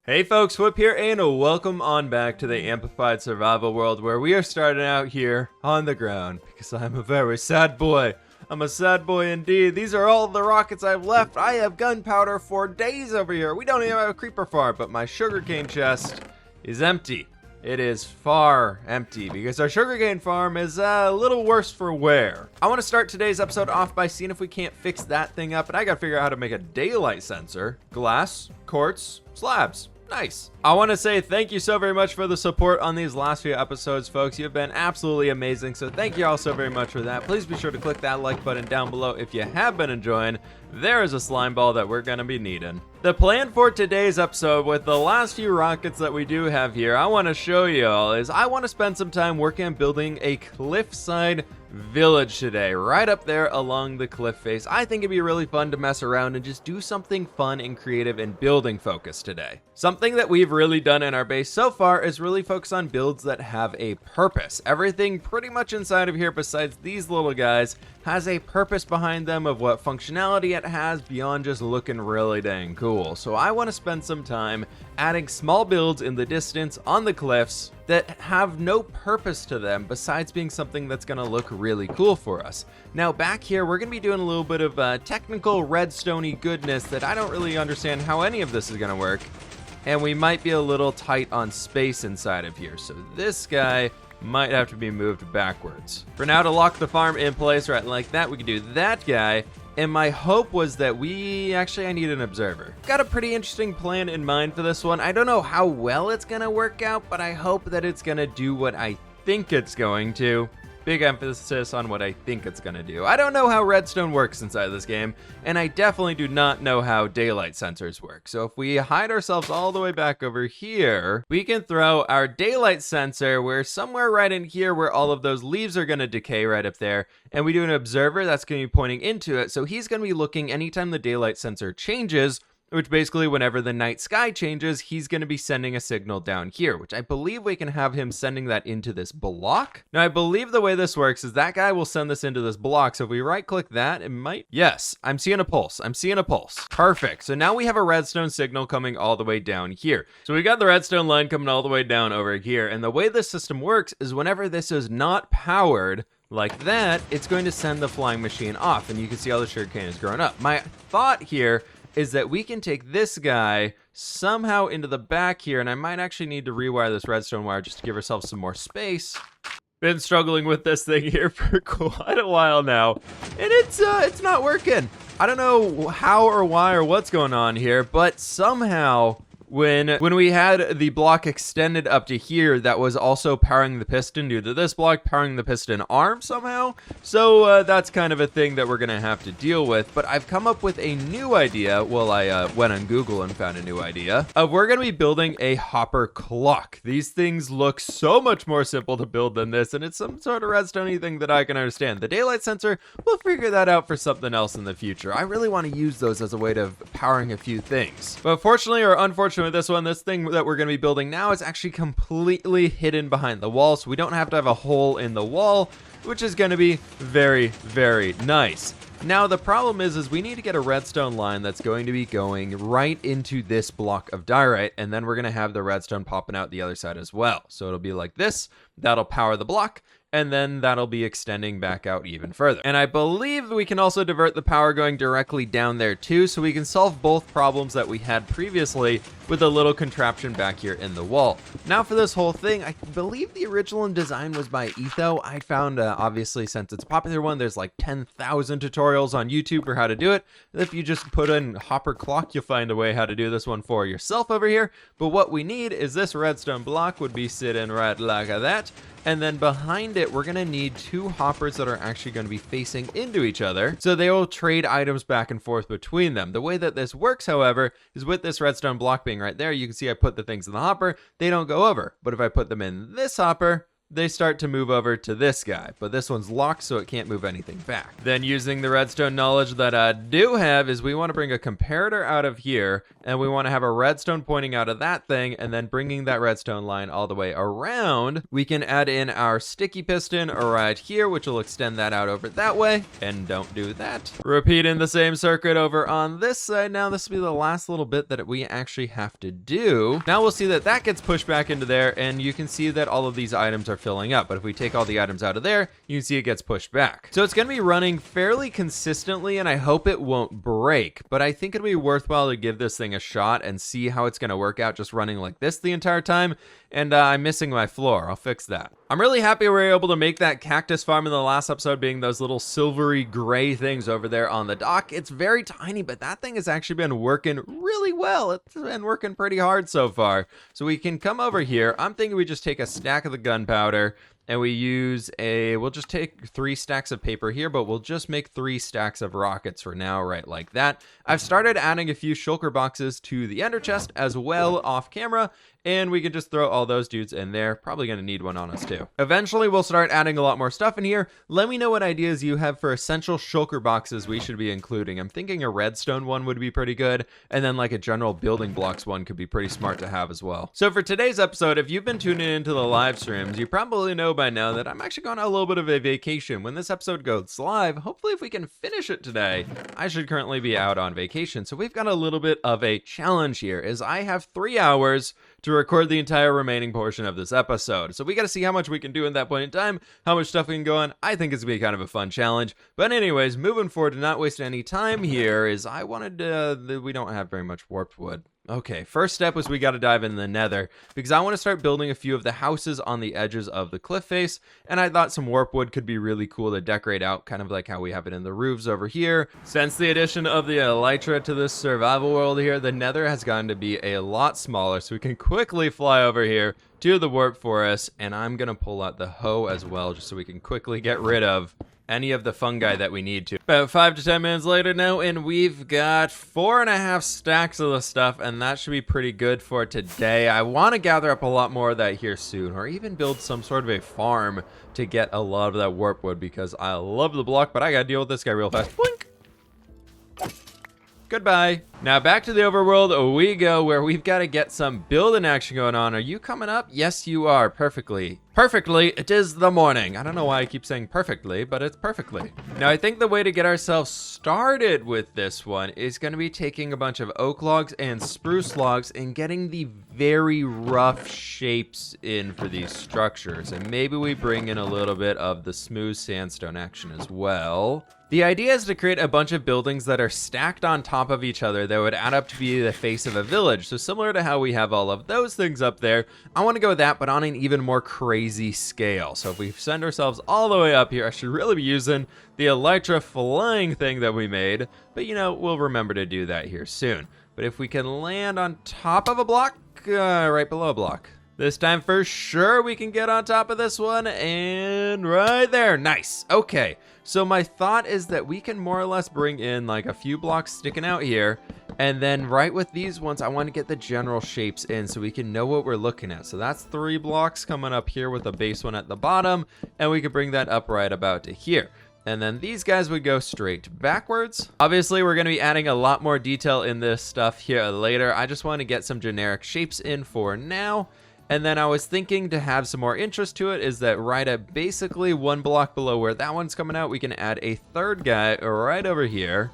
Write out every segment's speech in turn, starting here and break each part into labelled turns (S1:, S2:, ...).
S1: Hey folks, fWhip here, and welcome on back to the Amplified Survival World, where we are starting out here on the ground, because I'm a very sad boy. I'm a sad boy indeed. These are all the rockets I've left. I have gunpowder for days over here. We don't even have a creeper farm, but my sugarcane chest is empty. It is far empty because our sugarcane farm is a little worse for wear. I want to start today's episode off by seeing if we can't fix that thing up, and I gotta figure out how to make a daylight sensor. Glass, quartz, slabs. Nice. I want to say thank you so very much for the support on these last few episodes, folks. You've been absolutely amazing, so thank you all so very much for that. Please be sure to click that like button down below if you have been enjoying. There is a slime ball that we're going to be needing. The plan for today's episode, with the last few rockets that we do have here, I want to show you all is I want to spend some time working on building a cliffside village today, right up there along the cliff face. I think it'd be really fun to mess around and just do something fun and creative and building focused today. Something that we've really done in our base so far is really focus on builds that have a purpose. Everything pretty much inside of here besides these little guys has a purpose behind them of what functionality it has beyond just looking really dang cool. So I want to spend some time adding small builds in the distance on the cliffs that have no purpose to them besides being something that's going to look really cool for us. Now back here we're going to be doing a little bit of technical redstone-y goodness that I don't really understand how any of this is going to work, and we might be a little tight on space inside of here, so this guy might have to be moved backwards. For now, to lock the farm in place right like that, we can do that guy. And my hope was that I need an observer. Got a pretty interesting plan in mind for this one. I don't know how well it's gonna work out, but I hope that it's gonna do what I think it's going to. Big emphasis on what I think it's gonna do. I don't know how redstone works inside this game, and I definitely do not know how daylight sensors work. So if we hide ourselves all the way back over here, we can throw our daylight sensor where somewhere right in here where all of those leaves are gonna decay right up there, and we do an observer that's gonna be pointing into it. So he's gonna be looking anytime the daylight sensor changes, which basically whenever the night sky changes, he's going to be sending a signal down here, which I believe we can have him sending that into this block. Now, I believe the way this works is that guy will send this into this block. So if we right click that, it might, yes, I'm seeing a pulse. I'm seeing a pulse. Perfect. So now we have a redstone signal coming all the way down here. So we got the redstone line coming all the way down over here. And the way this system works is whenever this is not powered, like that, it's going to send the flying machine off, and you can see how the sugarcane is growing up. My thought here is that we can take this guy somehow into the back here, and I might actually need to rewire this redstone wire just to give ourselves some more space. Been struggling with this thing here for quite a while now, and it's not working. I don't know how or why or what's going on here, but somehow when we had the block extended up to here, that was also powering the piston due to this block powering the piston arm somehow. So that's kind of a thing that we're gonna have to deal with. But I've come up with a new idea. Well, I went on Google and found a new idea of we're gonna be building a hopper clock. These things look so much more simple to build than this, and it's some sort of redstone-y thing that I can understand. The daylight sensor, we'll figure that out for something else in the future. I really want to use those as a way of powering a few things. But fortunately or unfortunately with this one, this thing that we're going to be building now is actually completely hidden behind the wall, so we don't have to have a hole in the wall, which is going to be very, very nice. Now the problem is we need to get a redstone line that's going to be going right into this block of diorite, and then we're going to have the redstone popping out the other side as well. So it'll be like this, that'll power the block, and then that'll be extending back out even further. And I believe we can also divert the power going directly down there too, so we can solve both problems that we had previously with a little contraption back here in the wall. Now for this whole thing, I believe the original design was by Etho. I found, obviously, since it's a popular one, there's like 10,000 tutorials on YouTube for how to do it. If you just put in hopper clock, you'll find a way how to do this one for yourself over here. But what we need is this redstone block would be sitting right like that. And then behind it, we're going to need two hoppers that are actually going to be facing into each other, so they will trade items back and forth between them. The way that this works, however, is with this redstone block being right there, you can see I put the things in the hopper, they don't go over. But if I put them in this hopper, they start to move over to this guy, but this one's locked so it can't move anything back. Then using the redstone knowledge that I do have is we want to bring a comparator out of here, and we want to have a redstone pointing out of that thing, and then bringing that redstone line all the way around. We can add in our sticky piston right here, which will extend that out over that way, and don't do that. Repeating the same circuit over on this side. Now this will be the last little bit that we actually have to do. Now we'll see that that gets pushed back into there, and you can see that all of these items are filling up, but if we take all the items out of there, you can see it gets pushed back. So it's going to be running fairly consistently, and I hope it won't break, but I think it'll be worthwhile to give this thing a shot and see how it's going to work out just running like this the entire time. And I'm missing my floor. I'll fix that. I'm really happy we were able to make that cactus farm in the last episode, being those little silvery gray things over there on the dock. It's very tiny, but that thing has actually been working really well. It's been working pretty hard so far. So we can come over here. I'm thinking we just take a stack of the gunpowder, and we'll just take 3 stacks of paper here, but we'll just make 3 stacks of rockets for now, right like that. I've started adding a few shulker boxes to the ender chest as well off camera, and we can just throw all those dudes in there. Probably going to need one on us too. Eventually, we'll start adding a lot more stuff in here. Let me know what ideas you have for essential shulker boxes we should be including. I'm thinking a redstone one would be pretty good, and then like a general building blocks one could be pretty smart to have as well. So for today's episode, if you've been tuning into the live streams, you probably know by now that I'm actually going on a little bit of a vacation. When this episode goes live, hopefully if we can finish it today, I should currently be out on vacation. So we've got a little bit of a challenge here, as I have 3 hours to record the entire remaining portion of this episode. So we got to see how much we can do in that point in time, how much stuff we can go on. I think it's gonna be kind of a fun challenge. But anyways, moving forward, to not waste any time here, is I wanted to, we don't have very much warped wood. Okay, first step was we got to dive in the nether, because I want to start building a few of the houses on the edges of the cliff face, and I thought some warp wood could be really cool to decorate out, kind of like how we have it in the roofs over here. Since the addition of the elytra to this survival world here, the nether has gotten to be a lot smaller, so we can quickly fly over here to the warp forest, and I'm going to pull out the hoe as well, just so we can quickly get rid of any of the fungi that we need to. About 5 to 10 minutes later now, and we've got 4.5 stacks of the stuff, and that should be pretty good for today. I want to gather up a lot more of that here soon, or even build some sort of a farm to get a lot of that warp wood, because I love the block, but I gotta deal with this guy real fast. Boink! Goodbye. Now back to the overworld we go, where we've got to get some building action going on. Are you coming up? Yes, you are. Perfectly. Perfectly, it is the morning. I don't know why I keep saying perfectly, but it's perfectly. Now I think the way to get ourselves started with this one is going to be taking a bunch of oak logs and spruce logs and getting the very rough shapes in for these structures. And maybe we bring in a little bit of the smooth sandstone action as well. The idea is to create a bunch of buildings that are stacked on top of each other that would add up to be the face of a village. So similar to how we have all of those things up there, I want to go with that, but on an even more crazy scale. So if we send ourselves all the way up here, I should really be using the elytra flying thing that we made, but you know, we'll remember to do that here soon. But if we can land on top of a block, right below a block. This time for sure we can get on top of this one, and right there. Nice. Okay, so my thought is that we can more or less bring in like a few blocks sticking out here, and then right with these ones, I want to get the general shapes in so we can know what we're looking at. So that's 3 blocks coming up here with a base one at the bottom, and we can bring that up right about to here. And then these guys would go straight backwards. Obviously, we're going to be adding a lot more detail in this stuff here later. I just want to get some generic shapes in for now. And then I was thinking to have some more interest to it is that right at basically 1 block below where that one's coming out, we can add a 3rd guy right over here,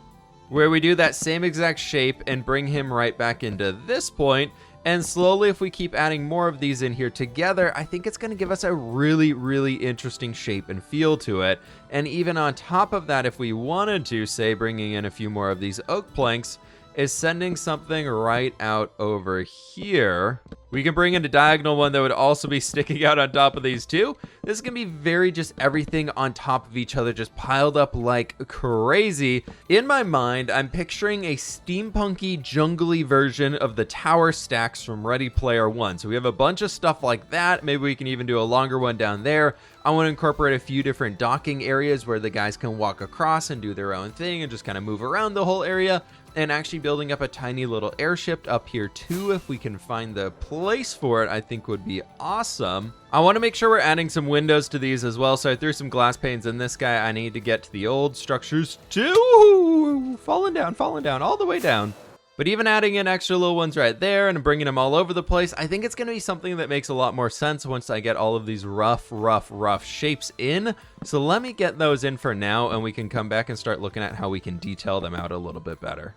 S1: where we do that same exact shape and bring him right back into this point. And slowly, if we keep adding more of these in here together, I think it's going to give us a really, really interesting shape and feel to it. And even on top of that, if we wanted to, say, bringing in a few more of these oak planks, is sending something right out over here. We can bring in a diagonal one that would also be sticking out on top of these two. This is gonna be very just everything on top of each other, just piled up like crazy. In my mind, I'm picturing a steampunky, jungly version of the tower stacks from Ready Player One. So we have a bunch of stuff like that. Maybe we can even do a longer one down there. I want to incorporate a few different docking areas where the guys can walk across and do their own thing and just kind of move around the whole area. and actually building up a tiny little airship up here too. If we can find the place for it, I think would be awesome. I want to make sure we're adding some windows to these as well, so I threw some glass panes in this guy. I need to get to the old structures too. Falling down, all the way down. But even adding in extra little ones right there and bringing them all over the place, I think it's going to be something that makes a lot more sense once I get all of these rough shapes in. So let me get those in for now, and we can come back and start looking at how we can detail them out a little bit better.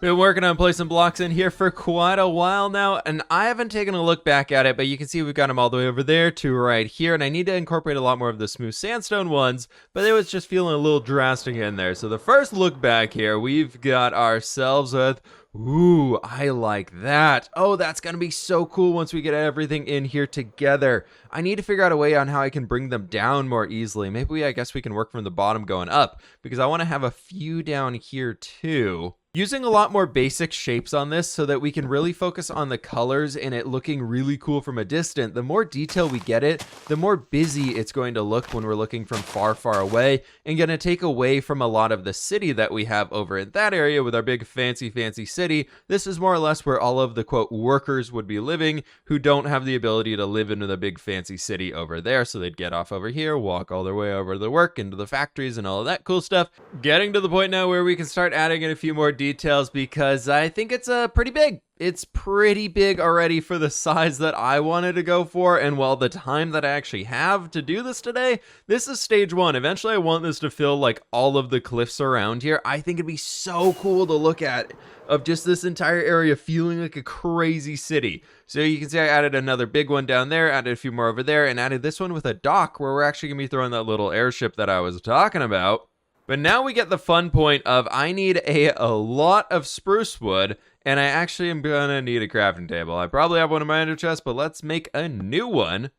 S1: Been working on placing blocks in here for quite a while now, and I haven't taken a look back at it, but you can see we've got them all the way over there to right here, and I need to incorporate a lot more of the smooth sandstone ones, but it was just feeling a little drastic in there. So the first look back here, we've got ourselves with, ooh, I like that. Oh, that's gonna be so cool once we get everything in here together. I need to figure out a way on how I can bring them down more easily. Maybe I guess we can work from the bottom going up, because I want to have a few down here too. Using a lot more basic shapes on this so that we can really focus on the colors and it looking really cool from a distance. The more detail we get it, the more busy it's going to look when we're looking from far away, and going to take away from a lot of the city that we have over in that area with our big fancy city. This is more or less where all of the quote workers would be living who don't have the ability to live into the big fancy city over there. So they'd get off over here, walk all their way over to the work, into the factories and all of that cool stuff. Getting to the point now where we can start adding in a few more details, because I think it's pretty big. It's pretty big already for the size that I wanted to go for, and while the time that I actually have to do this today, this is stage one. Eventually I want this to fill like all of the cliffs around here. I think it'd be so cool to look at, of just this entire area feeling like a crazy city. So you can see I added another big one down there, added a few more over there, and added this one with a dock where we're actually gonna be throwing that little airship that I was talking about. But now we get the fun point of I need a lot of spruce wood, and I actually am gonna need a crafting table. I probably have one in my ender chest, but let's make a new one,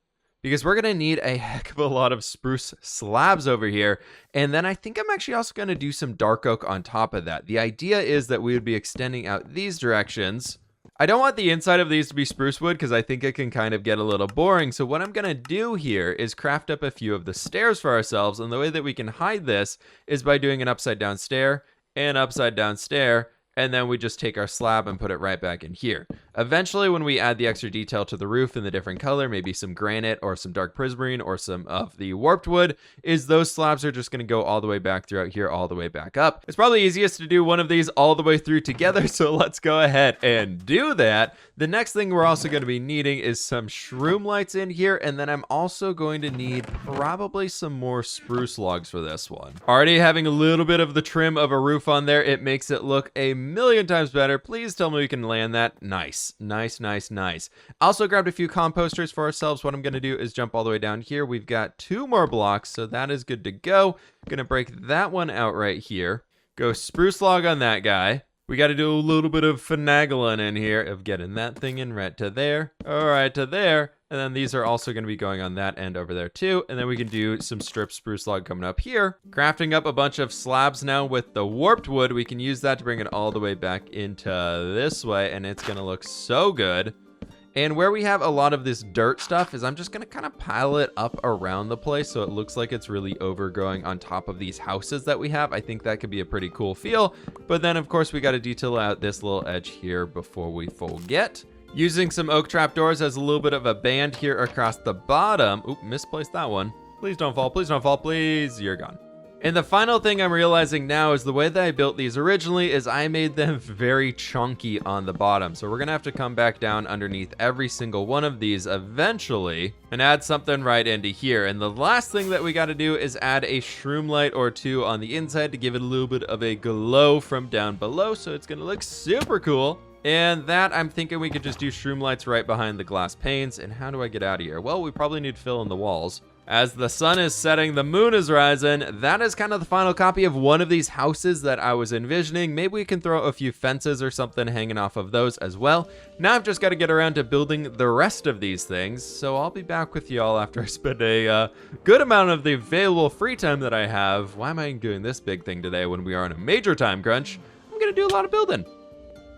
S1: because we're gonna need a heck of a lot of spruce slabs over here. And then I think I'm actually also gonna do some dark oak on top of that. The idea is that we would be extending out these directions. I don't want the inside of these to be spruce wood because I think it can kind of get a little boring. So what I'm going to do here is craft up a few of the stairs for ourselves. And the way that we can hide this is by doing an upside down stair, and upside down stair, and then we just take our slab and put it right back in here. Eventually, when we add the extra detail to the roof in the different color, maybe some granite or some dark prismarine or some of the warped wood, is those slabs are just going to go all the way back throughout here, all the way back up. It's probably easiest to do one of these all the way through together, so let's go ahead and do that. The next thing we're also going to be needing is some shroom lights in here, and then I'm also going to need probably some more spruce logs for this one. Already having a little bit of the trim of a roof on there, it makes it look a million times better. Please tell me we can land that. Nice. Also grabbed a few composters for ourselves. What I'm going to do is jump all the way down here. We've got 2 more blocks, so that is good to go. Going to break that one out right here. Go spruce log on that guy. We got to do a little bit of finagling in here of getting that thing in right to there. All right, to there. And then these are also going to be going on that end over there too. And then we can do some strip spruce log coming up here. Crafting up a bunch of slabs now with the warped wood. We can use that to bring it all the way back into this way. And it's going to look so good. And where we have a lot of this dirt stuff is I'm just going to kind of pile it up around the place so it looks like it's really overgrowing on top of these houses that we have. I think that could be a pretty cool feel. But then, of course, we got to detail out this little edge here before we forget. Using some oak trapdoors as a little bit of a band here across the bottom. Oop, misplaced that one. Please don't fall, please don't fall, please. You're gone. And the final thing I'm realizing now is the way that I built these originally is I made them very chunky on the bottom. So we're gonna have to come back down underneath every single one of these eventually and add something right into here. And the last thing that we gotta do is add a shroom light or 2 on the inside to give it a little bit of a glow from down below. So it's gonna look super cool. And that, I'm thinking we could just do shroom lights right behind the glass panes. And how do I get out of here? Well, we probably need to fill in the walls. As the sun is setting, the moon is rising. That is kind of the final copy of one of these houses that I was envisioning. Maybe we can throw a few fences or something hanging off of those as well. Now I've just got to get around to building the rest of these things. So I'll be back with y'all after I spend a good amount of the available free time that I have. Why am I doing this big thing today when we are on a major time crunch? I'm going to do a lot of building.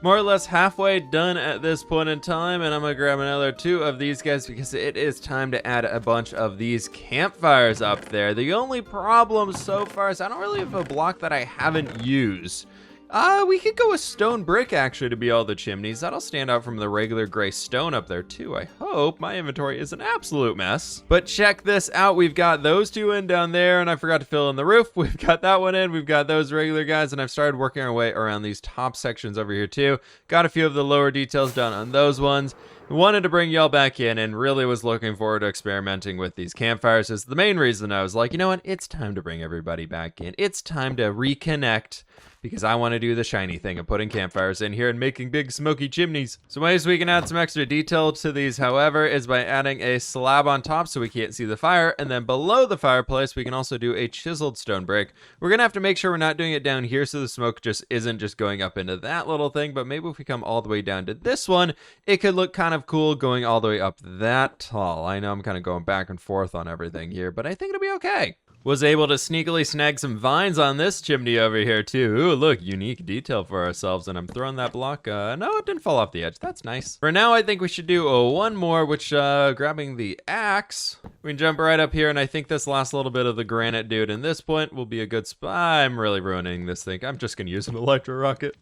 S1: More or less halfway done at this point in time, and I'm gonna grab another 2 of these guys because it is time to add a bunch of these campfires up there. The only problem so far is I don't really have a block that I haven't used. We could go with stone brick actually to be all the chimneys. That'll stand out from the regular gray stone up there too. I hope. My inventory is an absolute mess. But check this out. We've got those two in down there, and I forgot to fill in the roof. We've got that one in. We've got those regular guys, and I've started working our way around these top sections over here too. Got a few of the lower details done on those ones. Wanted to bring y'all back in and really was looking forward to experimenting with these campfires. Is the main reason I was like, you know what? It's time to bring everybody back in. It's time to reconnect, because I want to do the shiny thing of putting campfires in here and making big smoky chimneys. So ways we can add some extra detail to these, however, is by adding a slab on top so we can't see the fire, and then below the fireplace we can also do a chiseled stone brick. We're gonna have to make sure we're not doing it down here so the smoke just isn't just going up into that little thing, but maybe if we come all the way down to this one, it could look kind of cool going all the way up that tall. I know I'm kind of going back and forth on everything here, but I think it'll be okay. Was able to sneakily snag some vines on this chimney over here too. Ooh, look, unique detail for ourselves, and I'm throwing that block. No, it didn't fall off the edge. That's nice. For now, I think we should do one more, which grabbing the axe, we can jump right up here, and I think this last little bit of the granite dude in this point will be a good spot. I'm really ruining this thing. I'm just gonna use an electro rocket.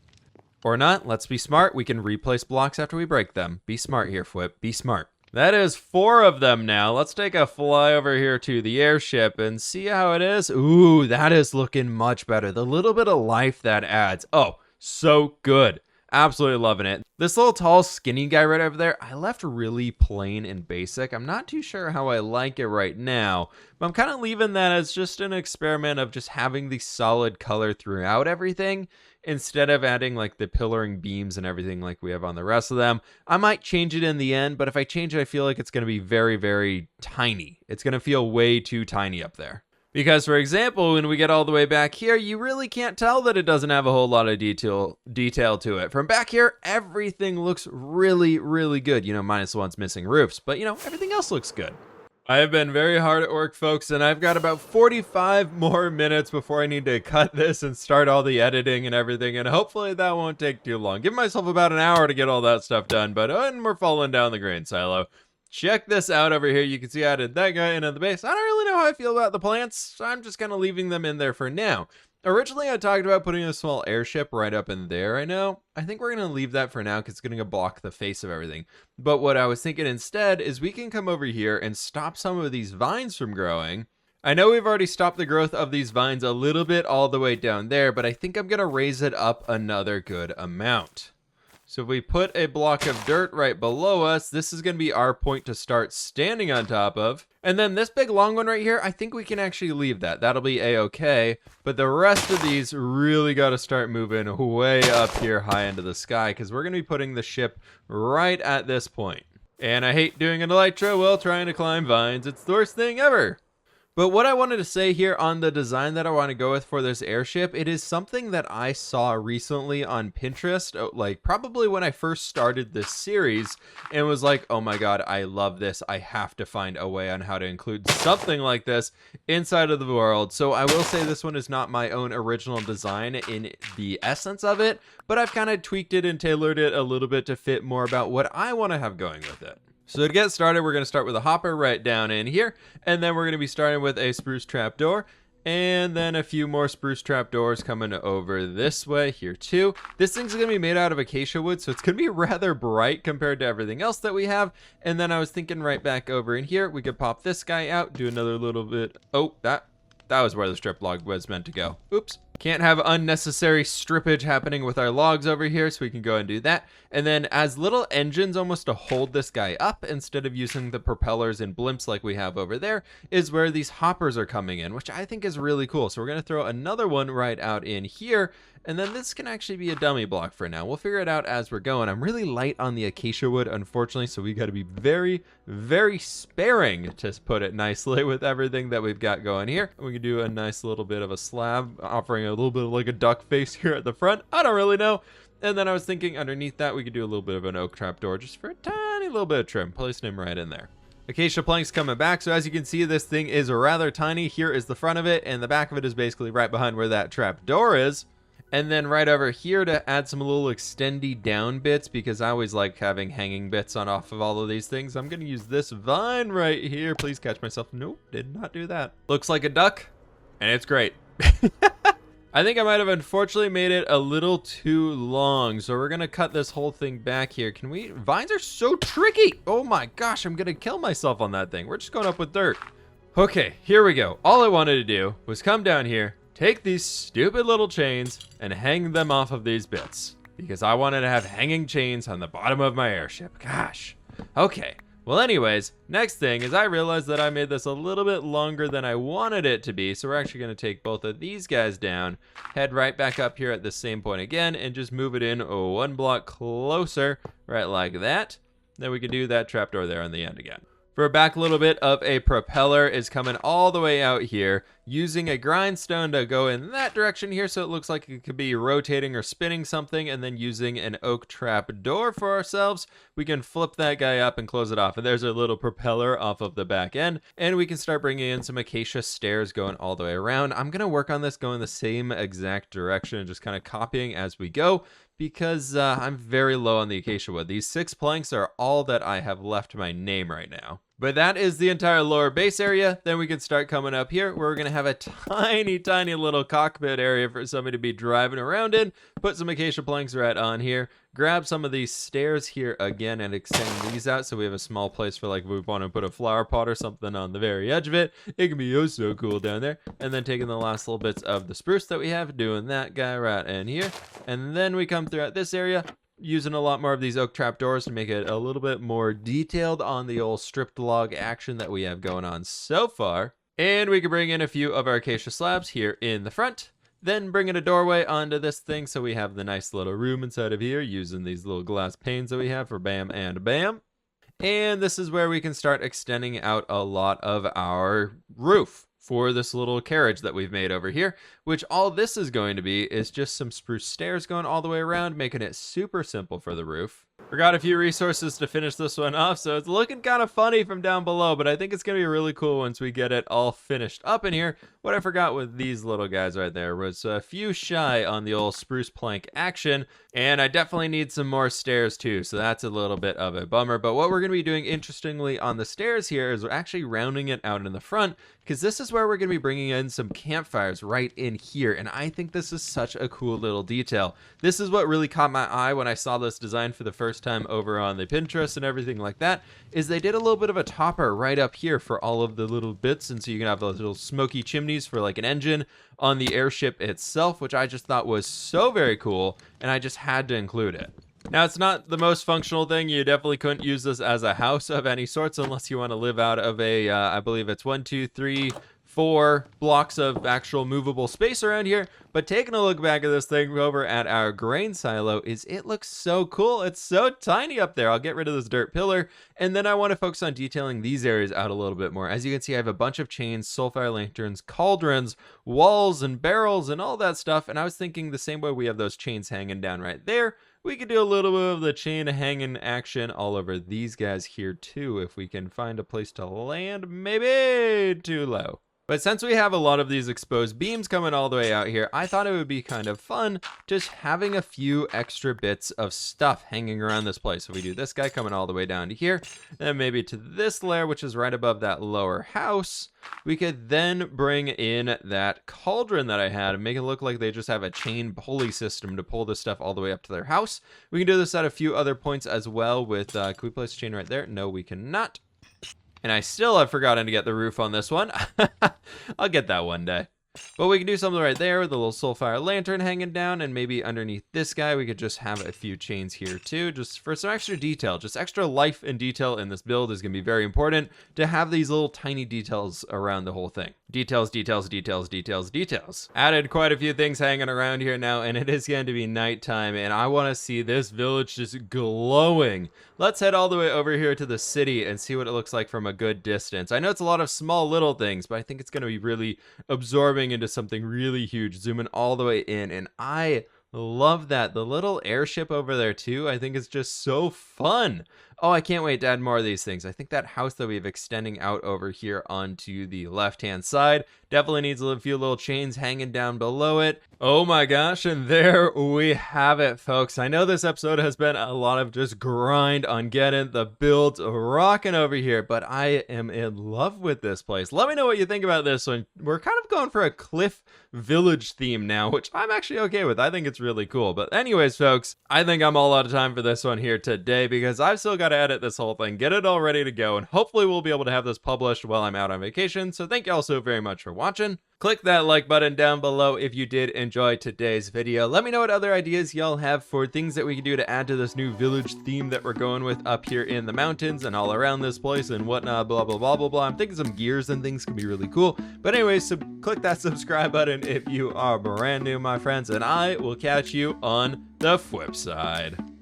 S1: Or not, let's be smart. We can replace blocks after we break them. Be smart here, fWhip, be smart. That is 4 of them now. Let's take a fly over here to the airship and see how it is. Ooh, that is looking much better. The little bit of life that adds. Oh, so good. Absolutely loving it. This little tall skinny guy right over there, I left really plain and basic. I'm not too sure how I like it right now, but I'm kind of leaving that as just an experiment of just having the solid color throughout everything, instead of adding like the pillaring beams and everything like we have on the rest of them. I might change it in the end, but if I change it, I feel like it's going to be very, very tiny. It's going to feel way too tiny up there. Because, for example, when we get all the way back here, you really can't tell that it doesn't have a whole lot of detail to it. From back here, everything looks really, really good. You know, minus the ones missing roofs, but, you know, everything else looks good. I have been very hard at work, folks, and I've got about 45 more minutes before I need to cut this and start all the editing and everything, and hopefully that won't take too long. Give myself about an hour to get all that stuff done, but we're falling down the grain silo. Check this out over here. You can see I added that guy into the base. I don't really know how I feel about the plants, so I'm just kind of leaving them in there for now. Originally, I talked about putting a small airship right up in there. I think we're going to leave that for now because it's going to block the face of everything. But what I was thinking instead is we can come over here and stop some of these vines from growing. I know we've already stopped the growth of these vines a little bit all the way down there, but I think I'm going to raise it up another good amount. So if we put a block of dirt right below us, this is going to be our point to start standing on top of. And then this big long one right here, I think we can actually leave that. That'll be a-okay. But the rest of these really got to start moving way up here high into the sky, because we're going to be putting the ship right at this point. And I hate doing an elytra while trying to climb vines. It's the worst thing ever. But what I wanted to say here on the design that I want to go with for this airship, it is something that I saw recently on Pinterest, like probably when I first started this series, and was like, oh my god, I love this. I have to find a way on how to include something like this inside of the world. So I will say this one is not my own original design in the essence of it, but I've kind of tweaked it and tailored it a little bit to fit more about what I want to have going with it. So to get started, we're going to start with a hopper right down in here, and then we're going to be starting with a spruce trapdoor, and then a few more spruce trapdoors coming over this way here too. This thing's going to be made out of acacia wood, so it's going to be rather bright compared to everything else that we have. And then I was thinking right back over in here, we could pop this guy out, do another little bit. Oh, that was where the strip log was meant to go. Oops. Can't have unnecessary strippage happening with our logs over here, so we can go and do that. And then as little engines almost to hold this guy up, instead of using the propellers and blimps like we have over there, is where these hoppers are coming in, which I think is really cool. So we're going to throw another one right out in here, and then this can actually be a dummy block for now. We'll figure it out as we're going. I'm really light on the acacia wood, unfortunately, so we got to be very, very sparing, to put it nicely, with everything that we've got going here. We can do a nice little bit of a slab, offering a little bit of like a duck face here at the front. I don't really know. And then I was thinking underneath that we could do a little bit of an oak trapdoor just for a tiny little bit of trim, placing him right in there. Acacia planks coming back, so as you can see, this thing is rather tiny. Here is the front of it, and the back of it is basically right behind where that trapdoor is. And then right over here to add some little extendy down bits, because I always like having hanging bits on off of all of these things. I'm going to use this vine right here. Please catch myself. Nope, did not do that. Looks like a duck, and it's great. I think I might have unfortunately made it a little too long, so we're gonna cut this whole thing back here. Can we? Vines are so tricky. Oh my gosh, I'm gonna kill myself on that thing. We're just going up with dirt. Okay, here we go. All I wanted to do was come down here, take these stupid little chains, and hang them off of these bits. Because I wanted to have hanging chains on the bottom of my airship. Gosh. Okay. Well, anyways, next thing is I realized that I made this a little bit longer than I wanted it to be, so we're actually going to take both of these guys down, head right back up here at the same point again, and just move it in one block closer, right like that. Then we can do that trapdoor there on the end again. For a back little bit of a propeller is coming all the way out here, using a grindstone to go in that direction here so it looks like it could be rotating or spinning something, and then using an oak trap door for ourselves, we can flip that guy up and close it off. And there's our little propeller off of the back end, and we can start bringing in some acacia stairs going all the way around. I'm going to work on this going the same exact direction and just kind of copying as we go, because I'm very low on the acacia wood. These 6 planks are all that I have left to my name right now. But that is the entire lower base area. Then we can start coming up here where we're going to have a tiny little cockpit area for somebody to be driving around in. Put some acacia planks right on here. Grab some of these stairs here again and extend these out so we have a small place for, like, if we want to put a flower pot or something on the very edge of it. It can be oh so cool down there. And then taking the last little bits of the spruce that we have, doing that guy right in here. And then we come throughout this area, using a lot more of these oak trap doors to make it a little bit more detailed on the old stripped log action that we have going on so far. And we can bring in a few of our acacia slabs here in the front, then bring in a doorway onto this thing so we have the nice little room inside of here, using these little glass panes that we have for bam and bam. And this is where we can start extending out a lot of our roof for this little carriage that we've made over here, which all this is going to be is just some spruce stairs going all the way around, making it super simple for the roof. Forgot a few resources to finish this one off, so it's looking kind of funny from down below, but I think it's going to be really cool once we get it all finished up in here. What I forgot with these little guys right there was a few shy on the old spruce plank action, and I definitely need some more stairs too, so that's a little bit of a bummer. But what we're going to be doing interestingly on the stairs here is we're actually rounding it out in the front, because this is where we're going to be bringing in some campfires right in here, and I think this is such a cool little detail. This is what really caught my eye when I saw this design for the first time over on the Pinterest and everything like that, is they did a little bit of a topper right up here for all of the little bits, and so you can have those little smoky chimneys for like an engine on the airship itself, which I just thought was so very cool, and I just had to include it. Now, it's not the most functional thing. You definitely couldn't use this as a house of any sorts unless you want to live out of a, I believe it's 1, 2, 3, 4 blocks of actual movable space around here. But taking a look back at this thing over at our grain silo, it looks so cool. It's so tiny up there. I'll get rid of this dirt pillar, and then I want to focus on detailing these areas out a little bit more. As you can see, I have a bunch of chains, soulfire lanterns, cauldrons, walls, and barrels, and all that stuff. And I was thinking the same way we have those chains hanging down right there, we could do a little bit of the chain hanging action all over these guys here too, if we can find a place to land. Maybe too low. But since we have a lot of these exposed beams coming all the way out here, I thought it would be kind of fun just having a few extra bits of stuff hanging around this place. So we do this guy coming all the way down to here, and maybe to this layer, which is right above that lower house. We could then bring in that cauldron that I had and make it look like they just have a chain pulley system to pull this stuff all the way up to their house. We can do this at a few other points as well with, can we place a chain right there? No, we cannot. And I still have forgotten to get the roof on this one. I'll get that one day. But we can do something right there with a little soulfire lantern hanging down, and maybe underneath this guy we could just have a few chains here too, just for some extra detail. Just extra life and detail in this build is going to be very important to have these little tiny details around the whole thing. Details, details, details, details, details. Added quite a few things hanging around here now, and it is going to be nighttime, and I want to see this village just glowing. Let's head all the way over here to the city and see what it looks like from a good distance. I know it's a lot of small little things, but I think it's going to be really absorbing into something really huge, zooming all the way in, and I love that. The little airship over there too, I think is just so fun. Oh, I can't wait to add more of these things. I think that house that we have extending out over here onto the left-hand side definitely needs a few little chains hanging down below it. Oh my gosh, and there we have it, folks. I know this episode has been a lot of just grind on getting the builds rocking over here, but I am in love with this place. Let me know what you think about this one. We're kind of going for a cliff village theme now, which I'm actually okay with. I think it's really cool. But anyways, folks, I think I'm all out of time for this one here today because I've still got to edit this whole thing, get it all ready to go, and hopefully we'll be able to have this published while I'm out on vacation. So thank you all so very much for watching. Click that like button down below if you did enjoy today's video. Let me know what other ideas y'all have for things that we can do to add to this new village theme that we're going with up here in the mountains and all around this place and whatnot, blah, blah, blah, blah, blah. I'm thinking some gears and things can be really cool. But anyways, so click that subscribe button if you are brand new, my friends, and I will catch you on the fWhip side.